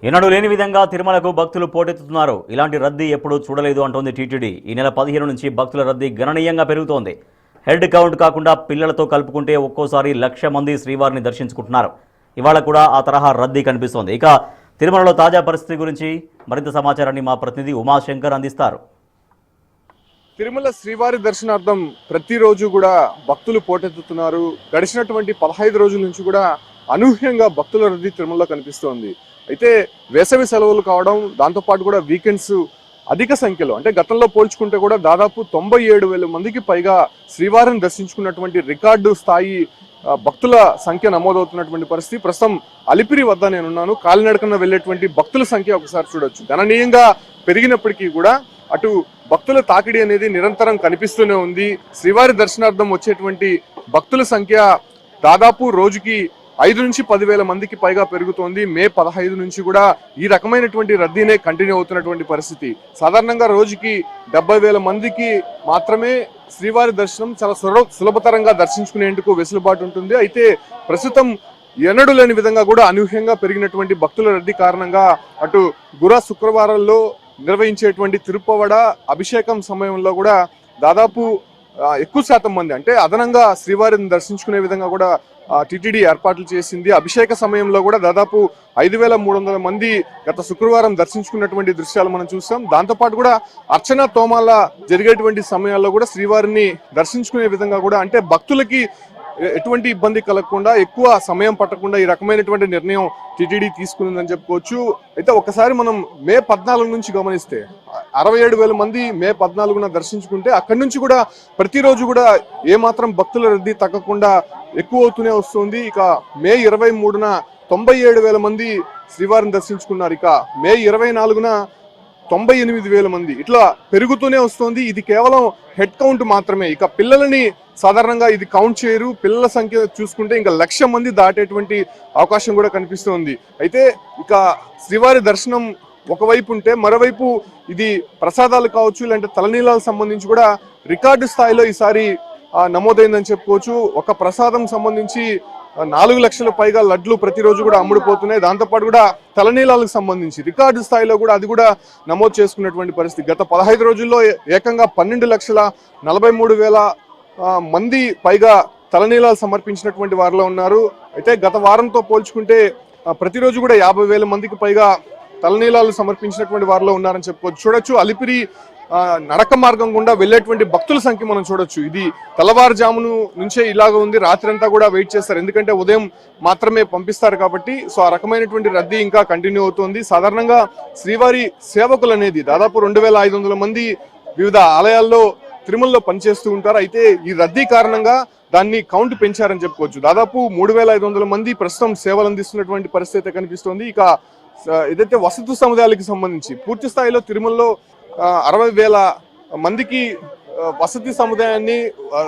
ఎన్నడూ లేని విధంగా తిరుమలకు భక్తులు పోటెత్తుతున్నారు. ఇలాంటి రద్దీ ఎప్పుడూ చూడలేదు అంటోంది టీటీడీ. ఈ నెల 15 నుంచి భక్తుల రద్దీ గణనీయంగా పెరుగుతోంది. హెడ్ కౌంట్ కాకుండా పిల్లలతో కలుపుకుంటే ఒక్కోసారి 1,00,000 మంది శ్రీవారిని దర్శించుకుంటున్నారు. ఇవాళ కూడా ఆ తరహా రద్దీ కనిపిస్తోంది. ఇక తిరుమలలో తాజా పరిస్థితి గురించి మరింత సమాచారాన్ని మా ప్రతినిధి ఉమాశంకర్ అందిస్తారు. తిరుమల శ్రీవారి దర్శనార్థం ప్రతిరోజు కూడా భక్తులు పోటెత్తుతున్నారు. గడిచినటువంటి 15 రోజుల నుంచి కూడా అనూహ్యంగా భక్తుల రద్దీ తిరుమలలో కనిపిస్తోంది. అయితే వేసవి సెలవులు కావడం, దాంతోపాటు కూడా వీకెండ్స్ అధిక సంఖ్యలో, అంటే గతంలో పోల్చుకుంటే కూడా దాదాపు 97,000 మందికి పైగా శ్రీవారిని దర్శించుకున్నటువంటి రికార్డు స్థాయి భక్తుల సంఖ్య నమోదవుతున్నటువంటి పరిస్థితి. ప్రస్తుతం అలిపిరి వద్ద నేనున్నాను. కాలినడకన వెళ్లేటువంటి భక్తుల సంఖ్య ఒకసారి చూడొచ్చు. గణనీయంగా పెరిగినప్పటికీ కూడా అటు భక్తుల తాకిడి అనేది నిరంతరం కనిపిస్తూనే ఉంది. శ్రీవారి దర్శనార్థం వచ్చేటువంటి భక్తుల సంఖ్య దాదాపు రోజుకి 5 నుంచి 10,000 మందికి పైగా పెరుగుతోంది. మే 15 నుంచి కూడా ఈ రకమైనటువంటి రద్దీనే కంటిన్యూ అవుతున్నటువంటి పరిస్థితి. సాధారణంగా రోజుకి 70,000 మందికి మాత్రమే శ్రీవారి దర్శనం చాలా సులభతరంగా దర్శించుకునేందుకు వెసులుబాటు ఉంటుంది. అయితే ప్రస్తుతం ఎన్నడూ లేని విధంగా కూడా అనూహ్యంగా పెరిగినటువంటి భక్తుల రద్దీ కారణంగా అటు గురు శుక్రవారాల్లో నిర్వహించేటువంటి తిరుపవడ అభిషేకం సమయంలో కూడా దాదాపు ఎక్కువ శాతం మంది, అంటే అదనంగా శ్రీవారిని దర్శించుకునే విధంగా కూడా టీటీడీ ఏర్పాట్లు చేసింది. అభిషేక సమయంలో కూడా దాదాపు 5,300 మంది గత శుక్రవారం దర్శించుకున్నటువంటి దృశ్యాలు మనం చూసాం. దాంతోపాటు కూడా అర్చన తోమాల జరిగేటువంటి సమయాల్లో కూడా శ్రీవారిని దర్శించుకునే విధంగా కూడా, అంటే భక్తులకి ఎటువంటి ఇబ్బంది కలగకుండా, ఎక్కువ సమయం పట్టకుండా ఈ రకమైనటువంటి నిర్ణయం టీటీడీ తీసుకుందని చెప్పుకోవచ్చు. అయితే ఒకసారి మనం మే 14 నుంచి గమనిస్తే 67,000 మంది మే 14న దర్శించుకుంటే అక్కడి నుంచి కూడా ప్రతిరోజు కూడా ఏమాత్రం భక్తుల రద్దీ తగ్గకుండా ఎక్కువ అవుతూనే వస్తుంది. ఇక మే 23న 97,000 మంది శ్రీవారిని దర్శించుకున్నారు. ఇక మే 24న 98,000 మంది, ఇట్లా పెరుగుతూనే వస్తుంది. ఇది కేవలం హెడ్ కౌంట్ మాత్రమే. ఇక పిల్లలని సాధారణంగా ఇది కౌంట్ చేయరు. పిల్లల సంఖ్య చూసుకుంటే ఇంకా 1,00,000 మంది దాటేటువంటి అవకాశం కూడా కనిపిస్తోంది. అయితే ఇక శ్రీవారి దర్శనం ఒకవైపు ఉంటే, మరోవైపు ఇది ప్రసాదాలు కావచ్చు, లేదంటే తలనీలాలకు సంబంధించి కూడా రికార్డు స్థాయిలో ఈసారి నమోదైందని చెప్పుకోవచ్చు. ఒక ప్రసాదం సంబంధించి 4 లక్షల పైగా లడ్లు ప్రతిరోజు కూడా అమ్ముడుపోతున్నాయి. దాంతోపాటు కూడా తలనీలాలకు సంబంధించి రికార్డు స్థాయిలో కూడా అది కూడా నమోదు చేసుకున్నటువంటి పరిస్థితి. గత 15 రోజుల్లో ఏకంగా 12,43,000 మంది పైగా తలనీలాలు సమర్పించినటువంటి వారిలో ఉన్నారు. అయితే గత వారంతో పోల్చుకుంటే ప్రతిరోజు కూడా 50,000 మందికి పైగా తలనీలాలు సమర్పించినటువంటి వారిలో ఉన్నారని చెప్పుకోవచ్చు. చూడొచ్చు, అలిపిరి నడక మార్గం గుండా వెళ్ళేటువంటి భక్తుల సంఖ్య మనం చూడొచ్చు. ఇది తెల్లవారుజామును నుంచే ఇలాగ ఉంది. రాత్రి అంతా కూడా వెయిట్ చేస్తారు, ఎందుకంటే ఉదయం మాత్రమే పంపిస్తారు కాబట్టి. సో ఆ రకమైనటువంటి రద్దీ ఇంకా కంటిన్యూ అవుతుంది. సాధారణంగా శ్రీవారి సేవకులు అనేది దాదాపు 2,500 మంది వివిధ ఆలయాల్లో తిరుమలలో పనిచేస్తూ ఉంటారు. అయితే ఈ రద్దీ కారణంగా దాన్ని కౌంట్ పెంచారని చెప్పుకోవచ్చు. దాదాపు 3,500 మంది ప్రస్తుతం సేవలు అందిస్తున్నటువంటి పరిస్థితి కనిపిస్తోంది. ఇక ఏదైతే వసతి సముదాయాలకు సంబంధించి పూర్తి స్థాయిలో తిరుమలలో 60,000 మందికి వసతి సముదాయాన్ని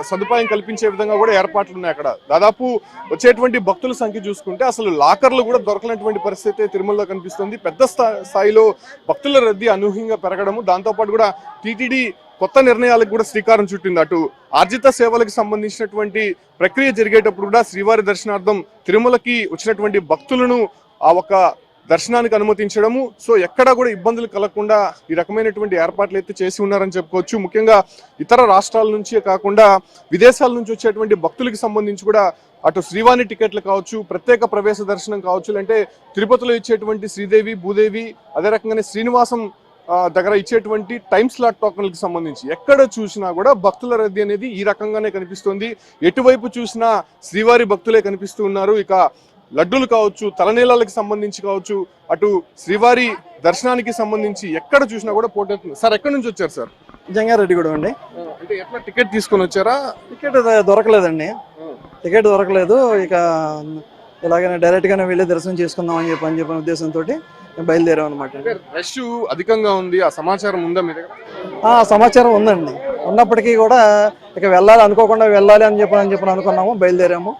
సదుపాయం కల్పించే విధంగా కూడా ఏర్పాట్లు ఉన్నాయి. అక్కడ దాదాపు వచ్చేటువంటి భక్తుల సంఖ్య చూసుకుంటే అసలు లాకర్లు కూడా దొరకనటువంటి పరిస్థితి తిరుమలలో కనిపిస్తుంది. పెద్ద స్థాయిలో భక్తుల రద్దీ అనూహ్యంగా పెరగడము, దాంతోపాటు కూడా టీటీడీ కొత్త నిర్ణయాలకు కూడా శ్రీకారం చుట్టింది. అటు ఆర్జిత సేవలకు సంబంధించినటువంటి ప్రక్రియ జరిగేటప్పుడు కూడా శ్రీవారి దర్శనార్థం తిరుమలకి వచ్చినటువంటి భక్తులను ఆ ఒక దర్శనానికి అనుమతించడము, సో ఎక్కడా కూడా ఇబ్బందులు కలగకుండా ఈ రకమైనటువంటి ఏర్పాట్లు అయితే చేసి ఉన్నారని చెప్పుకోవచ్చు. ముఖ్యంగా ఇతర రాష్ట్రాల నుంచే కాకుండా విదేశాల నుంచి వచ్చేటువంటి భక్తులకి సంబంధించి కూడా అటు శ్రీవాణి టికెట్లు కావచ్చు, ప్రత్యేక ప్రవేశ దర్శనం కావచ్చు, అంటే తిరుపతిలో ఇచ్చేటువంటి శ్రీదేవి, భూదేవి, అదే రకంగానే శ్రీనివాసం దగ్గర ఇచ్చేటువంటి టైమ్ స్లాట్ టోకన్లకు సంబంధించి ఎక్కడ చూసినా కూడా భక్తుల రద్దీ అనేది ఈ రకంగానే కనిపిస్తుంది. ఎటువైపు చూసినా శ్రీవారి భక్తులే కనిపిస్తూ ఉన్నారు. ఇక లడ్డూలు కావచ్చు, తలనీలాలకు సంబంధించి కావచ్చు, అటు శ్రీవారి దర్శనానికి సంబంధించి ఎక్కడ చూసినా కూడా పోటెత్తుంది. సార్, ఎక్కడి నుంచి వచ్చారు సార్? జంగారెడ్డిగూడెం అండి. అంటే ఎట్లా టికెట్ తీసుకొని వచ్చారా? టికెట్ దొరకలేదండి. టికెట్ దొరకలేదు. ఇక ఇలాగనే డైరెక్ట్గానే వెళ్ళి దర్శనం చేసుకుందాం అని చెప్పిన ఉద్దేశంతో బయలుదేరాం అనమాట. రష్ అధికంగా ఉంది, ఆ సమాచారం ఉందా మీ దగ్గర? సమాచారం ఉందండి. ఉన్నప్పటికీ కూడా ఇక వెళ్ళాలి, అనుకోకుండా వెళ్ళాలి అని చెప్పి అనుకున్నాము, బయలుదేరాము.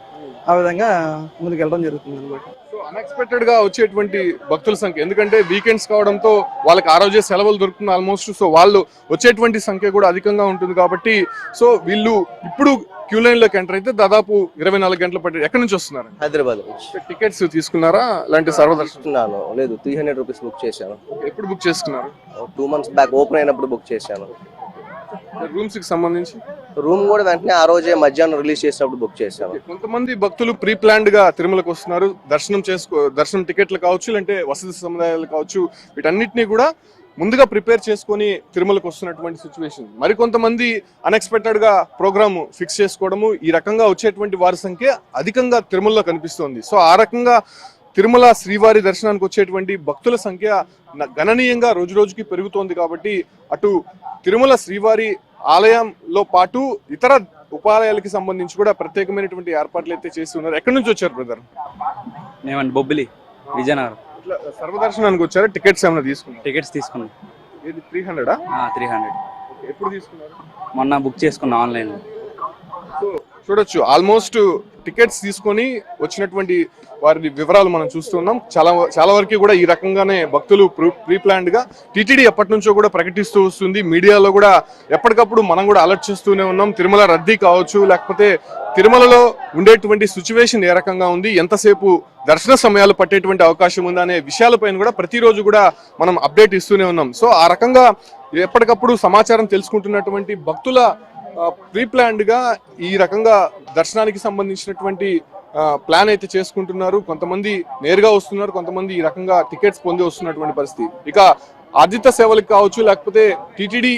ఆ విధంగా ముందుకు వెళ్ళడం జరుగుతుంది అనమాట. సో అన్ఎక్స్పెక్టెడ్ గా వచ్చేటువంటి భక్తుల సంఖ్య, ఎందుకంటే వీకెండ్స్ కావడంతో వాళ్ళకి ఆ రోజే సెలవులు దొరుకుతుంది ఆల్మోస్ట్. సో వాళ్ళు వచ్చేటువంటి సంఖ్య కూడా అధికంగా ఉంటుంది కాబట్టి, సో వీళ్ళు ఇప్పుడు క్యూ లైన్ లోకి ఎంటర్ అయితే దాదాపు 24 గంటలు పట్టి ఎక్కడి నుంచి వస్తున్నారు? హైదరాబాద్ నుంచి టికెట్స్ తీసుకున్నారా ఇలాంటి సర్వదర్శనం? తీసుకున్నాను. లేదు, 300 రూపీస్ బుక్ చేశాను. ఎప్పుడు బుక్ చేసుకున్నారు? 2 months బ్యాక్ ఓపెన్ అయినప్పుడు బుక్ చేశాను. రూమ్స్ కి సంబంధించి రూమ్ కూడా వెంటనే ఆ రోజే మధ్యాహ్నం రిలీజ్ చేసినప్పుడు బుక్ చేశాను. కొంతమంది భక్తులు ప్రీ ప్లాన్డ్ గా తిరుమలకు వస్తున్నారు. దర్శనం టికెట్లు కావచ్చు, లేదంటే వసతి సముదాయాలు కావచ్చు, వీటన్నిటిని కూడా ముందుగా ప్రిపేర్ చేసుకొని తిరుమలకు వస్తున్నటువంటి సిచ్యువేషన్. మరికొంతమంది అన్ఎక్స్పెక్టెడ్ గా ప్రోగ్రామ్ ఫిక్స్ చేసుకోవడము, ఈ రకంగా వచ్చేటువంటి వారి సంఖ్య అధికంగా తిరుమలలో కనిపిస్తోంది. సో ఆ రకంగా తిరుమల శ్రీవారి దర్శనానికి వచ్చేటువంటి భక్తుల సంఖ్య గణనీయంగా రోజు రోజుకి పెరుగుతోంది. కాబట్టి అటు తిరుమల శ్రీవారి ఆలయంలో పాటు ఇతర ఉపాలయాలకి సంబంధించి కూడా ప్రత్యేకమైనటువంటి ఏర్పాట్లు అయితే చేసి ఉన్నారు. ఎక్కడి నుంచి వచ్చారు బ్రదర్? మేమండి బొబ్బిలి, విజయనగరం. ఇట్లా సర్వదర్శనానికి వచ్చారా? టికెట్స్ ఏమైనా తీసుకున్నారు? టికెట్స్ తీసుకున్నాం. ఇది 300? 300 ఎప్పుడు తీసుకున్నారు? మొన్న బుక్ చేసుకున్నాం ఆన్లైన్. సో చూడొచ్చు, ఆల్మోస్ట్ టికెట్స్ తీసుకొని వచ్చినటువంటి వారి వివరాలు మనం చూస్తున్నాం. చాలా వరకు కూడా ఈ రకంగానే భక్తులు ప్రీ ప్లాన్డ్ గా టీటీడీ ఎప్పటి నుంచో కూడా ప్రకటిస్తూ వస్తుంది. మీడియాలో కూడా ఎప్పటికప్పుడు మనం కూడా అలర్ట్ చేస్తూనే ఉన్నాం. తిరుమల రద్దీ కావచ్చు, లేకపోతే తిరుమలలో ఉండేటువంటి సిచ్యువేషన్ ఏ రకంగా ఉంది, ఎంతసేపు దర్శన సమయాలు పట్టేటువంటి అవకాశం ఉందా అనే విషయాలపైన కూడా ప్రతిరోజు కూడా మనం అప్డేట్ ఇస్తూనే ఉన్నాం. సో ఆ రకంగా ఎప్పటికప్పుడు సమాచారం తెలుసుకుంటున్నటువంటి భక్తుల ప్రీ ప్లాన్డ్ గా ఈ రకంగా దర్శనానికి సంబంధించినటువంటి ప్లాన్ అయితే చేసుకుంటున్నారు. కొంతమంది నేరుగా వస్తున్నారు, కొంతమంది ఈ రకంగా టికెట్స్ పొంది వస్తున్నటువంటి పరిస్థితి. ఇక ఆర్జిత సేవలకు కావచ్చు, లేకపోతే టీటీడీ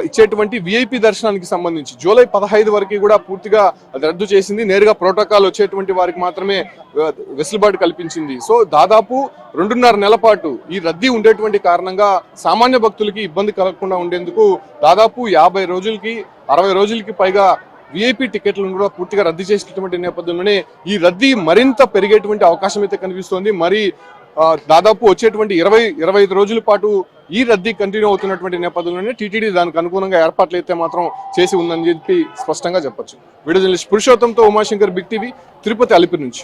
ఇచ్చేటువంటి విఐపి దర్శనానికి సంబంధించి జూలై 15 వరకు కూడా పూర్తిగా అది రద్దు చేసింది. నేరుగా ప్రోటోకాల్ వచ్చేటువంటి వారికి మాత్రమే వెసులుబాటు కల్పించింది. సో దాదాపు 2.5 నెలల పాటు ఈ రద్దీ ఉండేటువంటి కారణంగా సామాన్య భక్తులకి ఇబ్బంది కలగకుండా ఉండేందుకు దాదాపు 50 రోజులకి 60 రోజులకి పైగా విఐపి టికెట్లను కూడా పూర్తిగా రద్దు చేసినటువంటి నేపథ్యంలోనే ఈ రద్దీ మరింత పెరిగేటువంటి అవకాశం అయితే కనిపిస్తోంది. మరి దాదాపు వచ్చేటువంటి 20-25 రోజుల పాటు ఈ రద్దీ కంటిన్యూ అవుతున్నటువంటి నేపథ్యంలోనే టీటీడీ దానికి అనుగుణంగా ఏర్పాట్లు అయితే మాత్రం చేసి ఉందని చెప్పి స్పష్టంగా చెప్పొచ్చు. వీడియో జర్నలిస్ట్ పురుషోత్తంతో ఉమాశంకర్, బిగ్ టీవీ, తిరుపతి అలిపిరి నుంచి.